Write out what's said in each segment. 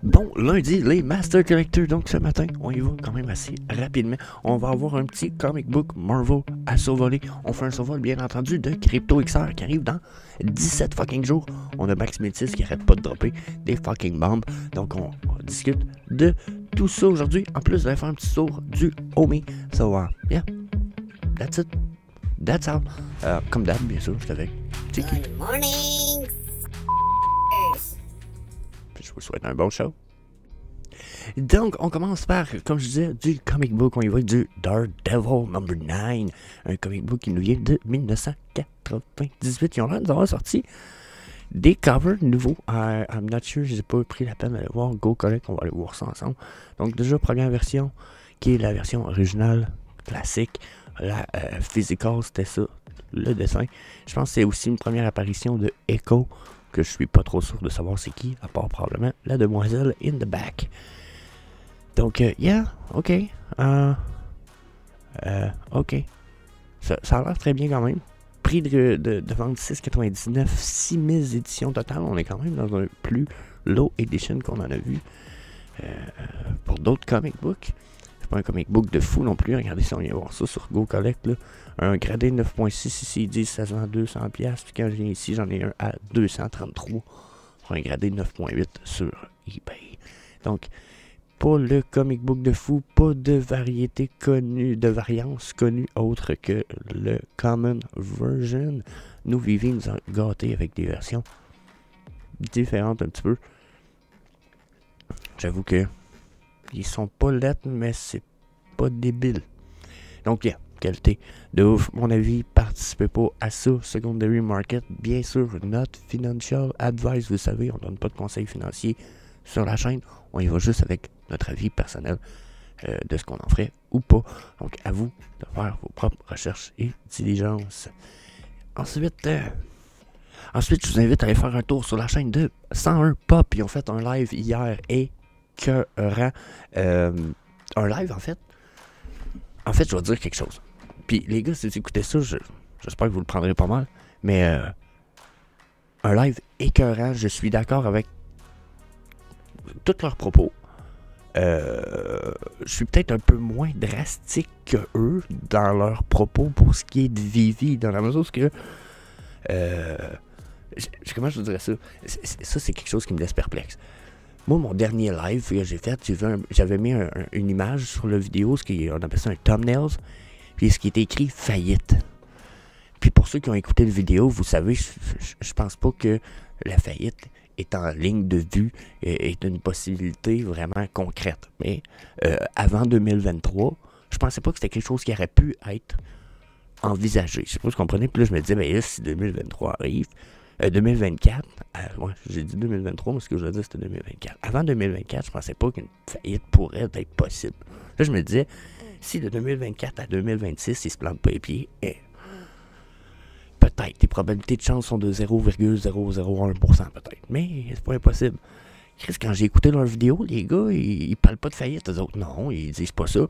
Bon, lundi, les Master Collectors. Donc ce matin, on y va quand même assez rapidement. On va avoir un petit comic book Marvel à survoler. On fait un survol, bien entendu, de Crypto XR qui arrive dans 17 fucking jours. On a Max Métis qui arrête pas de dropper des fucking bombes. Donc on discute de tout ça aujourd'hui. En plus, je vais faire un petit tour du Homie. So, yeah, that's it. That's all. Comme d'hab, bien sûr, je suis avec Tiki. Good morning. Je vous souhaite un bon show. Donc, on commence par, comme je disais, du comic book. On y va du Daredevil number 9. Un comic book qui nous vient de 1998. Ils ont l'air de nous avoir sorti des covers nouveaux. I'm not sure, je n'ai pas pris la peine d'aller voir. Go Collect, on va aller voir ça ensemble. Donc, déjà, première version, qui est la version originale, classique. La physical, c'était ça, le dessin. Je pense que c'est aussi une première apparition de Echo, que je suis pas trop sûr de savoir c'est qui, à part probablement la demoiselle in the back. Donc, yeah, ok. Ok. Ça a l'air très bien quand même. Prix de vente 6,99, 6000 éditions totales. On est quand même dans un plus low edition qu'on en a vu pour d'autres comic books. C'est pas un comic book de fou non plus. Regardez si on vient voir ça sur Go Collect. Là. Un gradé 9.6 ici, ils disent ça se vend 200$. Puis quand je viens ici, j'en ai un à 233 pour un gradé 9.8 sur eBay. Donc, pas le comic book de fou, pas de variété connue, de variance connue autre que le Common Version. Nous, Vivi nous a gâtés avec des versions différentes un petit peu. J'avoue que ils sont pas lettres, mais c'est pas débile. Donc, yeah, qualité de ouf. Mon avis, participez pas à ça. Secondary Market, bien sûr, not financial advice. Vous savez, on donne pas de conseils financiers sur la chaîne. On y va juste avec notre avis personnel de ce qu'on en ferait ou pas. Donc, à vous de faire vos propres recherches et diligences. Ensuite, je vous invite à aller faire un tour sur la chaîne de 101 Pop. Ils ont fait un live hier et un live en fait, je vais dire quelque chose. Puis les gars, si vous écoutez ça, j'espère que vous le prendrez pas mal. Mais un live écœurant, je suis d'accord avec tous leurs propos. Je suis peut-être un peu moins drastique que eux dans leurs propos pour ce qui est de Vivi, dans la mesure où comment je vous dirais ça? Ça, c'est quelque chose qui me laisse perplexe. Moi, mon dernier live que j'ai fait, j'avais mis une image sur la vidéo, on appelle ça un thumbnail, puis ce qui était écrit « faillite ». Puis pour ceux qui ont écouté la vidéo, vous savez, je pense pas que la faillite est en ligne de vue, est une possibilité vraiment concrète. Mais avant 2023, je pensais pas que c'était quelque chose qui aurait pu être envisagé. Je sais pas si vous comprenez. Puis là, je me disais, ben là, si 2023 arrive, 2024, ouais, j'ai dit 2023, mais ce que je veux dire, c'était 2024. Avant 2024, je pensais pas qu'une faillite pourrait être possible. Là, je me disais, si de 2024 à 2026, ils se plantent pas les pieds, peut-être. Les probabilités de chance sont de 0,001% peut-être. Mais c'est pas impossible. Chris, quand j'ai écouté leur vidéo, les gars, ils parlent pas de faillite. Eux autres, non, ils disent pas ça.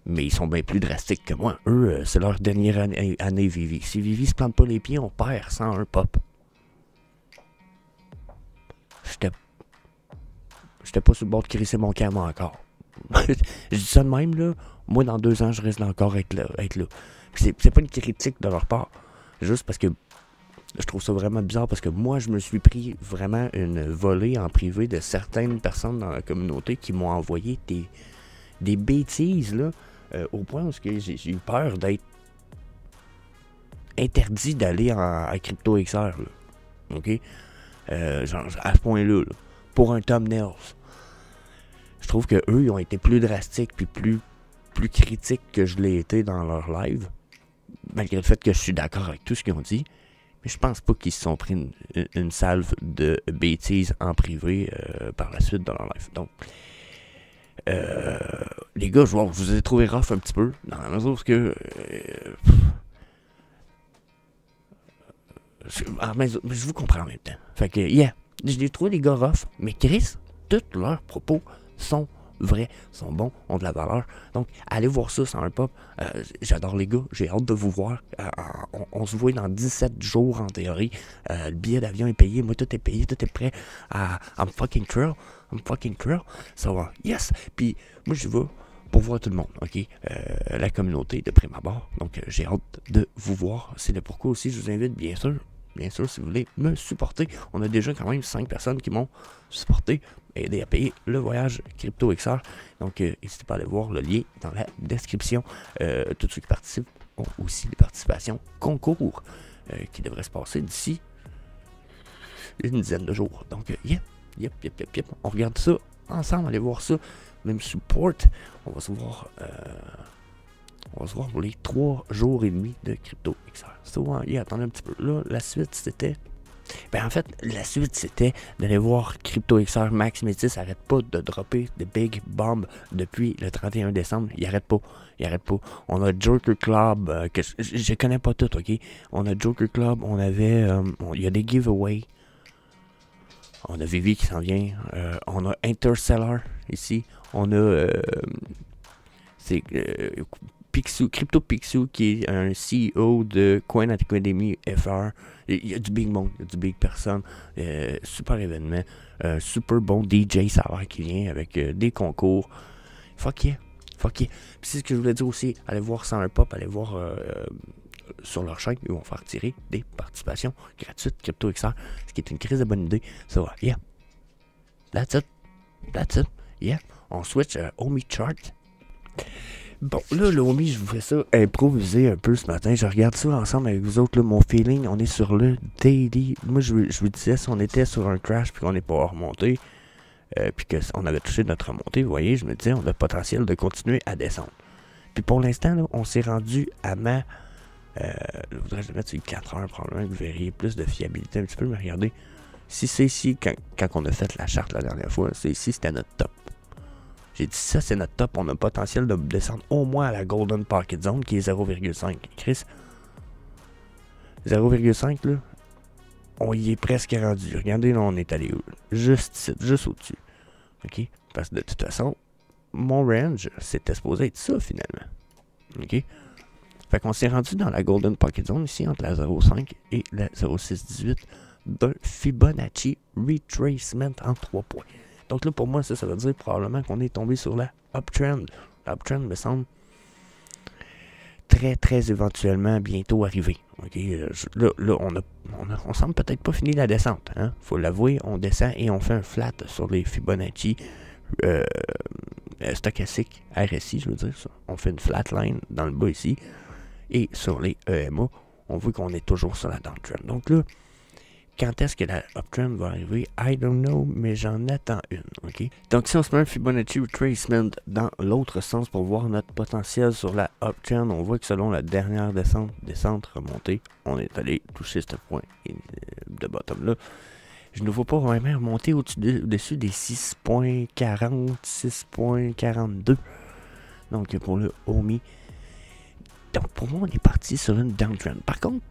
Mais ils sont bien plus drastiques que moi. Eux, c'est leur dernière année Vivi. Si Vivi se plante pas les pieds, on perd 101 Pop. J'étais pas sur le bord de crisser mon camp encore. Je dis ça de même, là. Moi, dans 2 ans, je risque encore être là. C'est pas une critique de leur part. Juste parce que je trouve ça vraiment bizarre. Parce que moi, je me suis pris vraiment une volée en privé de certaines personnes dans la communauté qui m'ont envoyé des bêtises, là. Au point où j'ai eu peur d'être interdit d'aller à Crypto XR, là. OK? Genre, à ce point-là, là, pour un thumbnail. Je trouve que eux, ils ont été plus drastiques puis plus critiques que je l'ai été dans leur live. Malgré le fait que je suis d'accord avec tout ce qu'ils ont dit. Mais je pense pas qu'ils se sont pris une salve de bêtises en privé par la suite dans leur live. Donc, les gars, je vous ai trouvé rough un petit peu. Dans la mesure où mais je vous comprends en même temps. Fait que, yeah, je les trouve les gars rough, mais Chris, tous leurs propos sont vrais, sont bons, ont de la valeur. Donc, allez voir ça sur un pop. J'adore les gars, j'ai hâte de vous voir. On se voit dans 17 jours en théorie. Le billet d'avion est payé, moi tout est payé, tout est prêt. I'm fucking thrilled. So, yes. Puis, moi je vais pour voir tout le monde, ok? La communauté de prime abord. Donc, j'ai hâte de vous voir. C'est le pourquoi aussi, je vous invite, bien sûr, si vous voulez me supporter. On a déjà quand même 5 personnes qui m'ont supporté, aidé à payer le voyage CryptoXR. Donc, n'hésitez pas à aller voir le lien dans la description. Tous ceux qui participent ont aussi des participations concours qui devraient se passer d'ici une dizaine de jours. Donc, yep. On regarde ça ensemble, allez voir ça. Même support, on va se voir pour les 3 jours et demi de CryptoXR. So, attendez un petit peu. Là, la suite, c'était... la suite, c'était d'aller voir CryptoXR. Max Métis arrête pas de dropper des big bombs depuis le 31 décembre. Il arrête pas. On a Joker Club, que je connais pas tout, ok? On a Joker Club, on avait... il y a des giveaways. On a Vivi qui s'en vient. On a Interstellar ici. On a Crypto Picsou qui est un CEO de Coin Academy FR. Il y a du big monde, il y a du big personne. Super événement. Super bon DJ Savard qui vient avec des concours. Fuck yeah. Puis c'est ce que je voulais dire aussi. Allez voir sans un pop, allez voir sur leur chaîne, ils vont faire tirer des participations gratuites CryptoXR, ce qui est une crise de bonne idée. So, yeah. That's it. Yeah. On switch Omi Chart. Bon, là, le Omi, je vous fais ça improviser un peu ce matin. Je regarde ça ensemble avec vous autres. Là, mon feeling, on est sur le daily. Moi, je vous disais, si on était sur un crash puis qu'on n'est pas remonté, puis qu'on avait touché notre remontée, vous voyez, je me disais, on a le potentiel de continuer à descendre. Puis pour l'instant, là, on s'est rendu à ma... je voudrais que je le mette sur 4 heures probablement, que vous verriez plus de fiabilité un petit peu, mais regardez, si c'est ici, quand on a fait la charte la dernière fois, c'est ici, c'était notre top. J'ai dit ça, c'est notre top, on a le potentiel de descendre au moins à la Golden Pocket Zone, qui est 0,5. Chris, 0,5 là, on y est presque rendu. Regardez, là, on est allé où? Juste ici, juste au-dessus. Ok? Parce que de toute façon, mon range, c'était supposé être ça, finalement. Ok? Fait qu'on s'est rendu dans la Golden Pocket Zone ici, entre la 0,5 et la 0,618 d'un Fibonacci Retracement en 3 points. Donc là, pour moi, ça veut dire probablement qu'on est tombé sur la uptrend. La uptrend me semble très éventuellement bientôt arriver. Okay? Là, on semble peut-être pas fini la descente. Hein? Faut l'avouer, on descend et on fait un flat sur les Fibonacci stochastiques RSI, je veux dire ça. On fait une flat line dans le bas ici. Et sur les EMA, on voit qu'on est toujours sur la downtrend. Donc là, quand est-ce que la uptrend va arriver? I don't know, mais j'en attends une, ok? Donc si on se met un Fibonacci Retracement dans l'autre sens pour voir notre potentiel sur la uptrend, on voit que selon la dernière descente, remontée, on est allé toucher ce point de bottom là. Je ne vois pas vraiment remonter au-dessus des 6.40, 6.42. Donc pour le OMI. Donc pour moi, on est parti sur une downtrend. Par contre,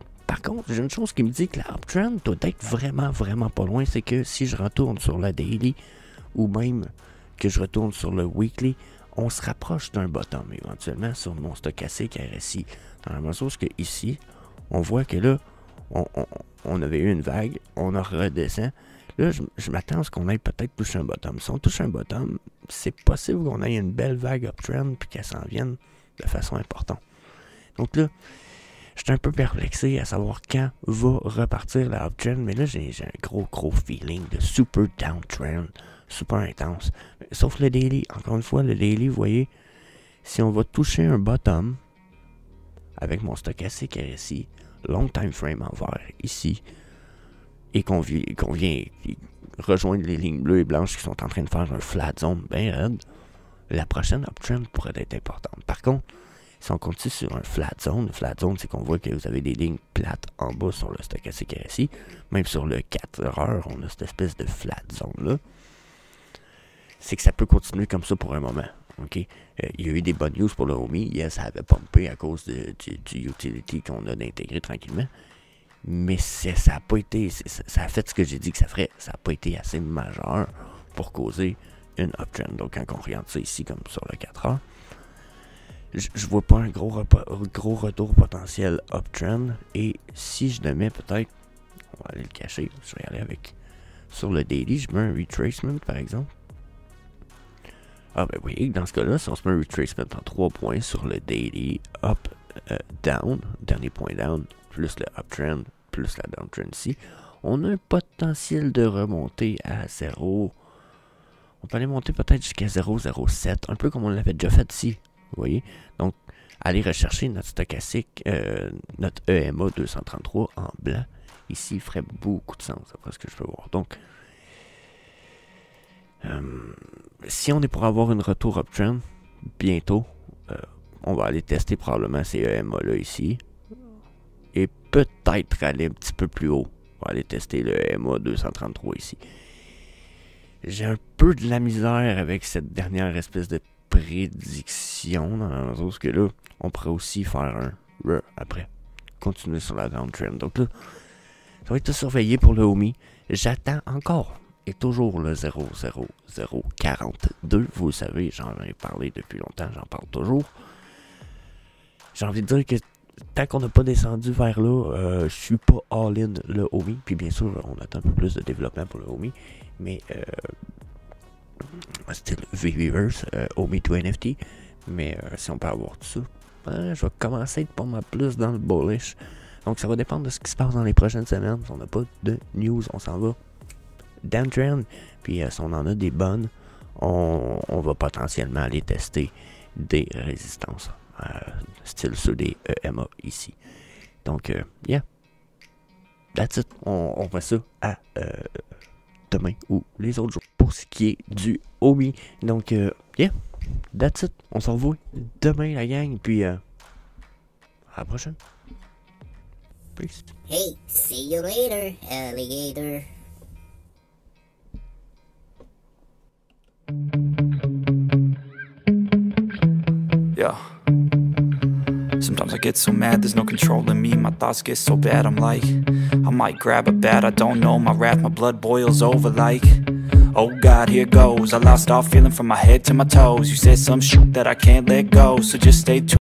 j'ai une chose qui me dit que la uptrend doit être vraiment pas loin. C'est que si je retourne sur la daily ou même que je retourne sur le weekly, on se rapproche d'un bottom éventuellement sur mon stochastique RSI. Dans la mesure que ici, on voit que là, on avait eu une vague, on en redescend. Là, je m'attends à ce qu'on aille peut-être toucher un bottom. Si on touche un bottom, c'est possible qu'on ait une belle vague uptrend puis qu'elle s'en vienne de façon importante. Donc là, je suis un peu perplexé à savoir quand va repartir la uptrend, mais là, j'ai un gros feeling de super downtrend, super intense. Sauf le daily. Encore une fois, le daily, vous voyez, si on va toucher un bottom avec mon stochastique RSI, long time frame en vert ici, et qu'on vient rejoindre les lignes bleues et blanches qui sont en train de faire un flat zone bien raide, la prochaine uptrend pourrait être importante. Par contre, si on continue sur un flat zone c'est qu'on voit que vous avez des lignes plates en bas sur le stochastique RSI. Même sur le 4 heures, on a cette espèce de flat zone là. C'est que ça peut continuer comme ça pour un moment. Okay? Il y a eu des bonnes news pour le OMI. Yes, ça avait pompé à cause du utility qu'on a d'intégrer tranquillement. Mais ça a pas été. Ça a fait ce que j'ai dit que ça ferait. Ça n'a pas été assez majeur pour causer une uptrend. Donc quand on regarde ça ici comme sur le 4 heures, je vois pas un gros retour potentiel uptrend. Et si je le mets peut-être, on va aller le cacher, je vais y aller avec sur le daily, je mets un retracement par exemple. Ah ben oui, dans ce cas-là, si on se met un retracement en 3 points sur le daily, up, down, dernier point down, plus le uptrend, plus la downtrend ici, on a un potentiel de remonter à 0. On peut aller monter peut-être jusqu'à 0,07, un peu comme on l'avait déjà fait ici, vous voyez. Donc, aller rechercher notre stochastique, notre EMA 233 en blanc, ici, ferait beaucoup de sens, après ce que je peux voir. Donc, si on est pour avoir une retour uptrend bientôt, on va aller tester probablement ces EMA là ici et peut-être aller un petit peu plus haut. On va aller tester le EMA 233 ici. J'ai un peu de la misère avec cette dernière espèce de prédiction dans le sens que là, on pourrait aussi faire un après, continuer sur la downtrend. Donc là, ça va être surveillé pour le OMI. J'attends encore et toujours le 0,0042. Vous le savez, j'en ai parlé depuis longtemps, j'en parle toujours. J'ai envie de dire que tant qu'on n'a pas descendu vers là, je suis pas all-in le OMI. Puis bien sûr, on attend un peu plus de développement pour le OMI. Mais style V-Reverse, OMI to NFT. Mais si on peut avoir tout ça, je vais commencer à être pas mal plus dans le bullish. Donc ça va dépendre de ce qui se passe dans les prochaines semaines. Si on n'a pas de news, on s'en va downtrend. Puis si on en a des bonnes, on va potentiellement aller tester des résistances. Style ceux des EMA ici. Donc, yeah. That's it. On voit ça à demain ou les autres jours pour ce qui est du OMI. Donc, yeah. That's it. On se revoit demain, la gang. Puis, à la prochaine. Peace. Hey, see you later, alligator. Yeah. Sometimes I get so mad, there's no controlling me. My thoughts get so bad, I'm like, I might grab a bat, I don't know. My wrath, my blood boils over like, oh God, here goes. I lost all feeling from my head to my toes. You said some shit that I can't let go, so just stay tuned.